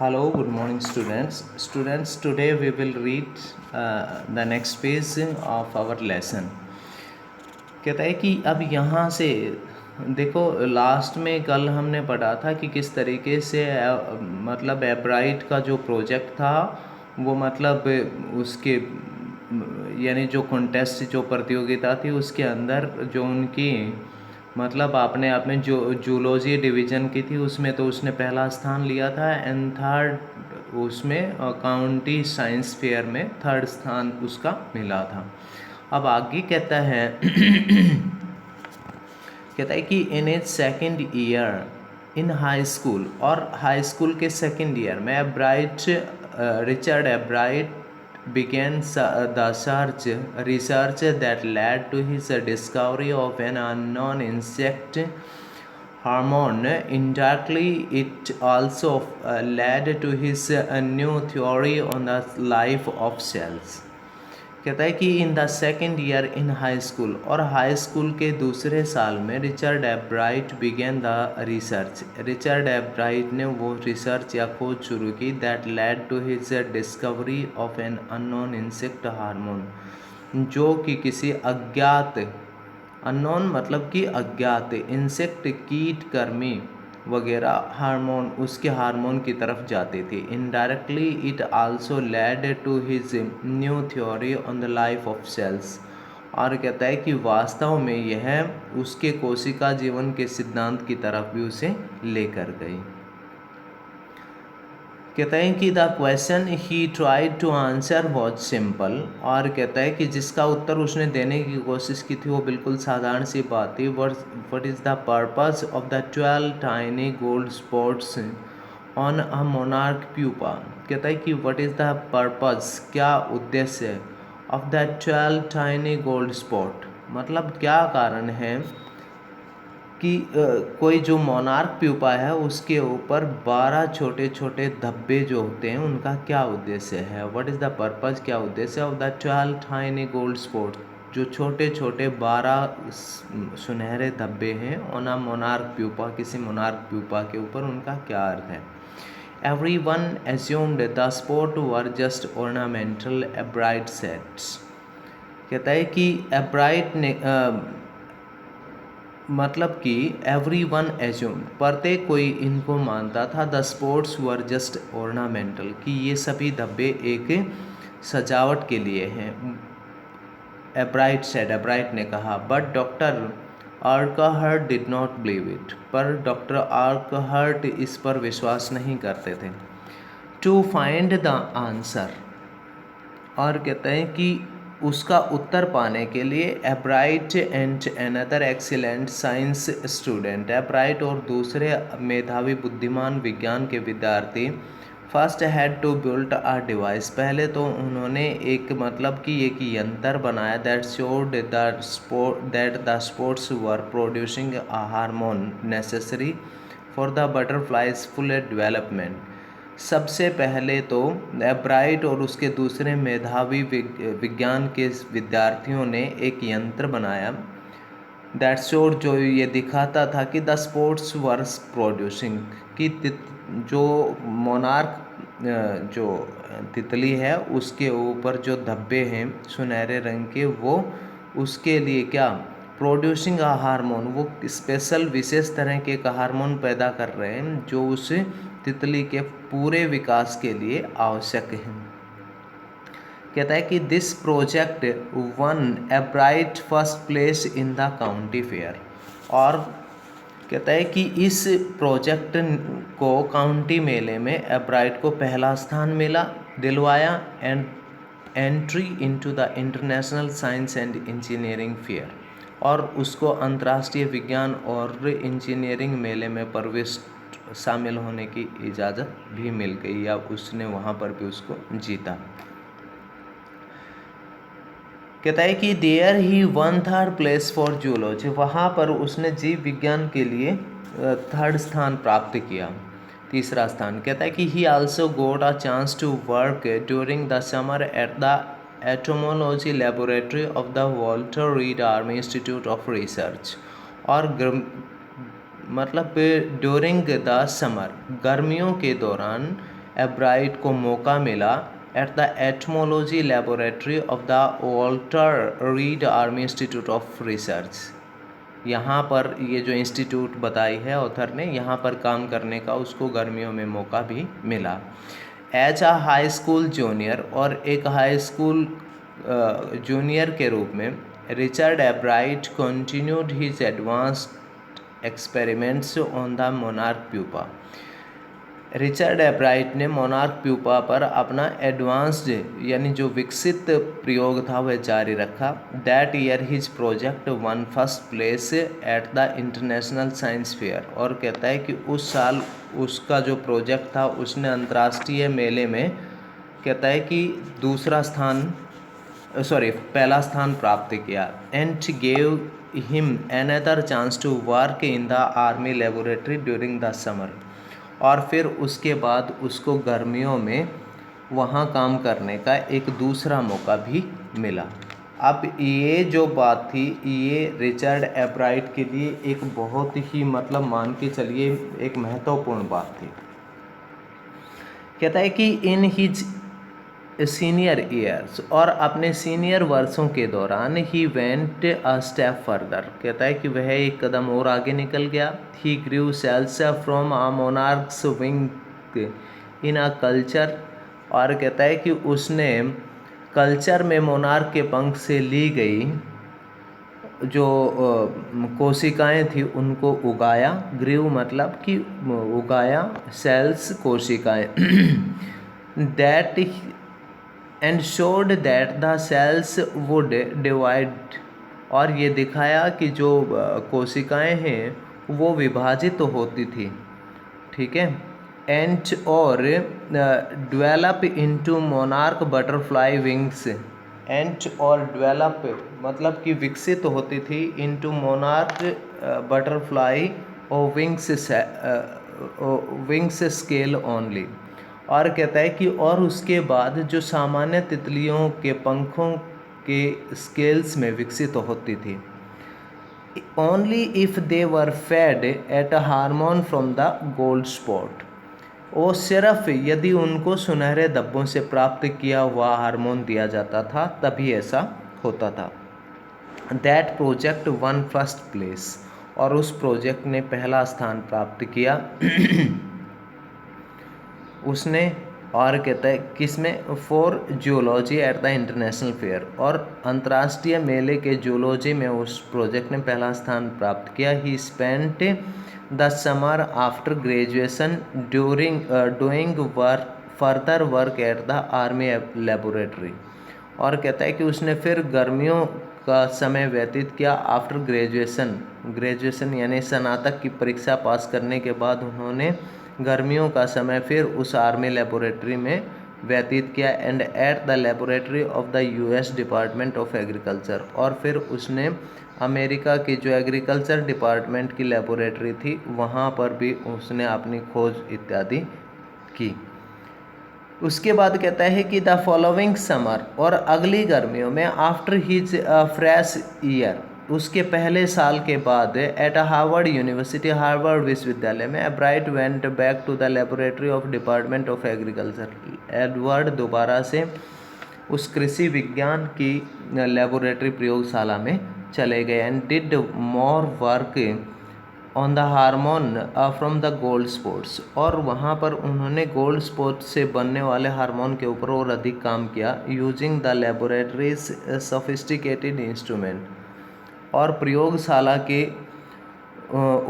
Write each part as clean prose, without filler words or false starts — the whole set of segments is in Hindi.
Hello, good morning, students. Students, today we will read the next page of our lesson. कहता है कि अब यहाँ से देखो, लास्ट में कल हमने पढ़ा था कि किस तरीके से मतलब एब्राइट का जो प्रोजेक्ट था वो मतलब उसके यानी जो कॉन्टेस्ट जो प्रतियोगिता थी उसके अंदर जो उनकी मतलब अपने आप में जो जूलॉजी डिवीज़न की थी उसमें तो उसने पहला स्थान लिया था एंड थर्ड उसमें काउंटी साइंस फेयर में थर्ड स्थान उसका मिला था। अब आगे कहता है कहता है कि in his second year in high school और हाई स्कूल के सेकेंड ईयर में Richard Ebright began the research that led to his discovery of an unknown insect hormone. Indirectly, it also led to his new theory on the life of cells. कहता है कि in the second year in high school और हाई स्कूल के दूसरे साल में Richard Ebright began the research. Richard Ebright ने वो रिसर्च या खोज शुरू की that led to his discovery of an unknown insect hormone, जो कि किसी अज्ञात अननोन मतलब कि अज्ञात इंसेक्ट कीटकर्मी वगैरह हार्मोन उसके हार्मोन की तरफ जाते थे। Indirectly it also led to his new theory on the life of cells, और कहता है कि वास्तव में यह उसके कोशिका जीवन के सिद्धांत की तरफ भी उसे लेकर गई। कहता है कि the question he tried to answer was simple, और कहता है कि जिसका उत्तर उसने देने की कोशिश की थी वो बिल्कुल साधारण सी बात थी। What is the purpose of the 12 tiny gold spots on a monarch pupa. कहता है कि व्हाट इज़ द पर्पस, क्या उद्देश्य of the 12 tiny gold spot, मतलब क्या कारण है कि कोई जो मोनार्क प्यूपा है उसके ऊपर 12 छोटे छोटे धब्बे जो होते हैं उनका क्या उद्देश्य है। व्हाट इज़ द पर्पज़, क्या उद्देश्य of the 12 tiny gold spot, जो छोटे छोटे 12 सुनहरे धब्बे हैं ऑन अ मोनार्क प्यूपा, किसी मोनार्क प्यूपा के ऊपर, उनका क्या अर्थ है। Everyone assumed the sport were just ornamental, Ebright said। कहता है कि एब्राइट ने मतलब कि एवरी वन एज्यूम, प्रत्येक कोई इनको मानता था the spots were just ornamental, कि ये सभी धब्बे एक सजावट के लिए हैं। एब्राइट सेड, एब्राइट ने कहा, but doctor Urquhart did not believe it, पर डॉक्टर आर्कहर्ट इस पर विश्वास नहीं करते थे। टू फाइंड द आंसर, और कहते हैं कि उसका उत्तर पाने के लिए Ebright and another excellent science student, Ebright और दूसरे मेधावी बुद्धिमान विज्ञान के विद्यार्थी first had to build a device, पहले तो उन्होंने एक मतलब कि एक यंत्र बनाया that showed that the spots were producing a hormone necessary for the butterfly's full development. सबसे पहले तो एब्राइट और उसके दूसरे मेधावी विज्ञान के विद्यार्थियों ने एक यंत्र बनाया दैट शोड, जो ये दिखाता था कि द स्पोर्ट्स वर्स प्रोड्यूसिंग, कि जो मोनार्क जो तितली है उसके ऊपर जो धब्बे हैं सुनहरे रंग के, वो उसके लिए क्या प्रोड्यूसिंग आ हार्मोन, वो स्पेशल विशेष तरह के एक हार्मोन पैदा कर रहे हैं जो उस तितली के पूरे विकास के लिए आवश्यक है। कहता है कि this project one एब्राइट first place in the county fair, और कहता है कि इस प्रोजेक्ट को काउंटी मेले में एब्राइट को पहला स्थान दिलवाया and entry into the international science and engineering fair, और उसको अंतर्राष्ट्रीय विज्ञान और इंजीनियरिंग मेले में प्रवेश शामिल होने की इजाज़त भी मिल गई, या उसने वहाँ पर भी उसको जीता। कहता है कि there he won third place for zoology, वहाँ पर उसने जीव विज्ञान के लिए थर्ड स्थान प्राप्त किया, तीसरा स्थान। कहता है कि he also got a chance to work during the summer at the entomology laboratory of the Walter Reed Army Institute of Research, और मतलब ड्यूरिंग द समर, गर्मियों के दौरान एब्राइट को मौका मिला at the etymology laboratory of the Walter Reed Army Institute of research. यहाँ पर ये जो इंस्टीट्यूट बताई है ऑथर ने, यहाँ पर काम करने का उसको गर्मियों में मौका भी मिला। As a high school junior, और एक हाई स्कूल जूनियर के रूप में Richard Ebright continued his advanced experiments on the monarch pupa. Richard Ebright ने मोनार्क प्यूपा पर अपना एडवांस्ड यानी जो विकसित प्रयोग था वह जारी रखा। That year his project one first place at the international science fair, और कहता है कि उस साल उसका जो प्रोजेक्ट था उसने अंतर्राष्ट्रीय मेले में कहता है कि पहला स्थान प्राप्त किया। And gave him another chance to work in the army laboratory during the summer, और फिर उसके बाद उसको गर्मियों में वहाँ काम करने का एक दूसरा मौका भी मिला। अब ये जो बात थी ये रिचर्ड एब्राइट के लिए एक बहुत ही मतलब मान के चलिए एक महत्वपूर्ण बात थी। कहता है कि इन हिज सीनियर ईयर्स, और अपने सीनियर वर्षों के दौरान he went a step further, कहता है कि वह एक कदम और आगे निकल गया। He grew cells from a monarch's wing in a culture, और कहता है कि उसने कल्चर में मोनार्क के पंख से ली गई जो कोशिकाएं थी उनको उगाया। ग्रीव मतलब कि उगाया, सेल्स कोशिकाएं that and showed that the cells would divide, और ये दिखाया कि जो कोशिकाएं हैं वो विभाजित होती थी, ठीक है। एंड और develop into monarch butterfly wings, and और डेवलप मतलब कि विकसित होती थी, इनटू मोनार्क बटरफ्लाई और विंग्स स्केल ओनली, और कहता है कि और उसके बाद जो सामान्य तितलियों के पंखों के स्केल्स में विकसित होती थी। Only if they were fed at a hormone from the gold spot, वो सिर्फ यदि उनको सुनहरे धब्बों से प्राप्त किया हुआ हार्मोन दिया जाता था तभी ऐसा होता था। That project one first place, और उस प्रोजेक्ट ने पहला स्थान प्राप्त किया उसने, और कहता है किसमें, for zoology at the international fair, और अंतर्राष्ट्रीय मेले के जूलॉजी में उस प्रोजेक्ट ने पहला स्थान प्राप्त किया। ही spent the summer after graduation doing further work at the army laboratory, और कहता है कि उसने फिर गर्मियों का समय व्यतीत किया आफ्टर ग्रेजुएशन यानी स्नातक की परीक्षा पास करने के बाद उन्होंने गर्मियों का समय फिर उस आर्मी लेबोरेटरी में व्यतीत किया। And at the laboratory of the US department of agriculture, और फिर उसने अमेरिका की जो एग्रीकल्चर डिपार्टमेंट की लेबोरेटरी थी वहाँ पर भी उसने अपनी खोज इत्यादि की। उसके बाद कहता है कि द फॉलोइंग समर, और अगली गर्मियों में आफ्टर हिज फ्रेश ईयर, उसके पहले साल के बाद एट हार्वर्ड यूनिवर्सिटी, हार्वर्ड विश्वविद्यालय में, Ebright went back to the laboratory of department of agriculture, Edward दोबारा से उस कृषि विज्ञान की लेबोरेटरी प्रयोगशाला में चले गए। And did more work on the hormone from the gold spots, और वहाँ पर उन्होंने गोल्ड स्पॉट से बनने वाले हार्मोन के ऊपर और अधिक काम किया। Using the laboratories sophisticated instrument, और प्रयोगशाला के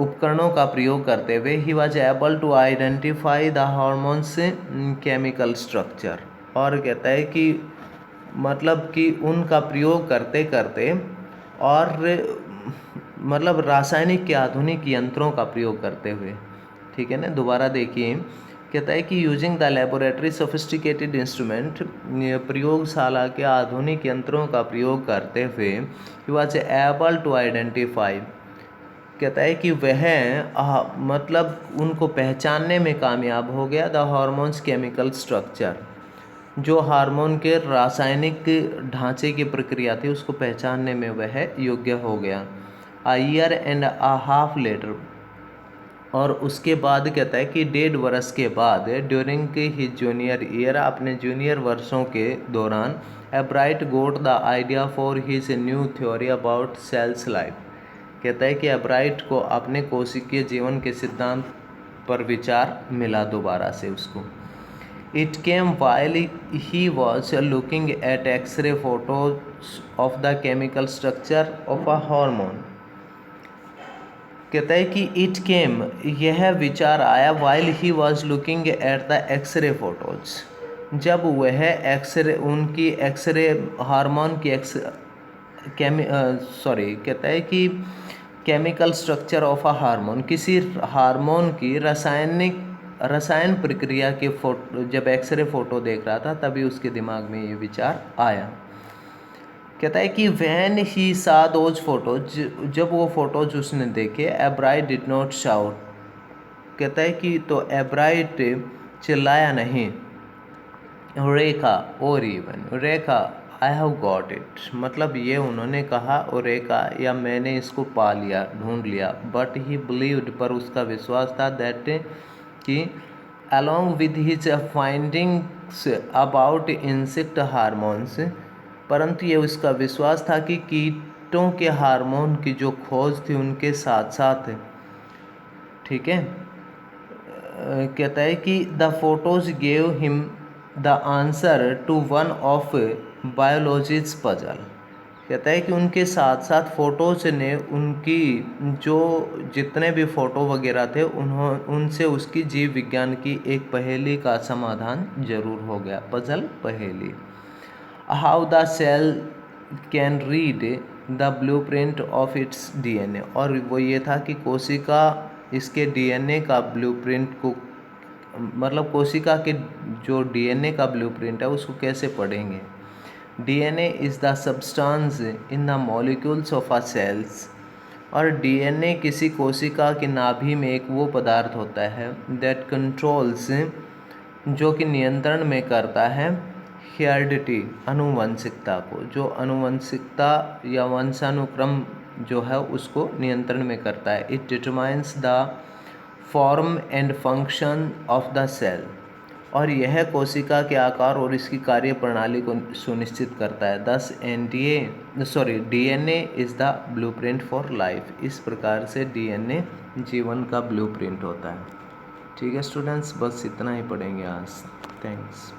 उपकरणों का प्रयोग करते हुए he was able to identify the hormone's chemical structure, और कहता है कि मतलब कि उनका प्रयोग करते करते और मतलब रासायनिक के आधुनिक यंत्रों का प्रयोग करते हुए, ठीक है ना। दोबारा देखिए, कहता है कि using the laboratory sophisticated instrument, प्रयोगशाला के आधुनिक यंत्रों का प्रयोग करते हुए he was able to identify, कहता है कि वह मतलब उनको पहचानने में कामयाब हो गया। द हार्मोन्स केमिकल स्ट्रक्चर, जो हार्मोन के रासायनिक ढांचे की प्रक्रिया थी उसको पहचानने में वह योग्य हो गया। A year and a half later, और उसके बाद कहता है कि 1.5 वर्ष के बाद ड्यूरिंग हिज जूनियर ईयर, अपने जूनियर वर्षों के दौरान, Ebright got the idea for his new theory about cell's life. कहता है कि एब्राइट को अपने कोशिकीय जीवन के सिद्धांत पर विचार मिला दोबारा से उसको। It came while he was looking at x ray photos of the chemical structure of a hormone. कहता है कि इट केम, यह विचार आया, while he was looking at the x ray photos, जब वह एक्सरे, उनकी एक्सरे हार्मोन की कहता है कि chemical structure of a hormone, किसी हार्मोन की रसायन प्रक्रिया के फोटो, जब एक्सरे फोटो देख रहा था तभी उसके दिमाग में ये विचार आया। कहता है कि वैन ही सा दोज फोटोज, जब वो फोटोज उसने देखे, एब्राइट डिड नॉट शाउट। कहता है कि तो एब्राइट चिल्लाया नहीं, रेखा और even Rekha I have got it, मतलब ये उन्होंने कहा, और रेखा या मैंने इसको पा लिया, ढूंढ लिया। बट ही बिलीव्ड, पर उसका विश्वास था, दैट कि along with his findings about insect hormones, परंतु ये उसका विश्वास था कि कीटों के हार्मोन की जो खोज थी उनके साथ साथ, ठीक है, कहता है कि the photos gave him the answer to one of biology's puzzle. कहता है कि उनके साथ साथ फ़ोटोज ने उनकी जो जितने भी फ़ोटो वगैरह थे उनसे उसकी जीव विज्ञान की एक पहेली का समाधान जरूर हो गया, पजल पहेली। How the cell can read the blueprint of its DNA, और वो ये था कि कोशिका इसके डीएनए का ब्लूप्रिंट को, मतलब कोशिका के जो डीएनए का ब्लूप्रिंट है उसको कैसे पढ़ेंगे। DNA is the substance in the molecules of a cells, और डीएनए किसी कोशिका की नाभि में एक वो पदार्थ होता है दैट कंट्रोल्स, जो कि नियंत्रण में करता है हेरिडिटी, अनुवंशिकता को, जो अनुवंशिकता या वंशानुक्रम जो है उसको नियंत्रण में करता है। It determines the form and function of the cell, और यह कोशिका के आकार और इसकी कार्य प्रणाली को सुनिश्चित करता है। दस DNA is the blueprint for life. इस प्रकार से डीएनए जीवन का ब्लूप्रिंट होता है। ठीक है स्टूडेंट्स, बस इतना ही पढ़ेंगे आज। थैंक्स।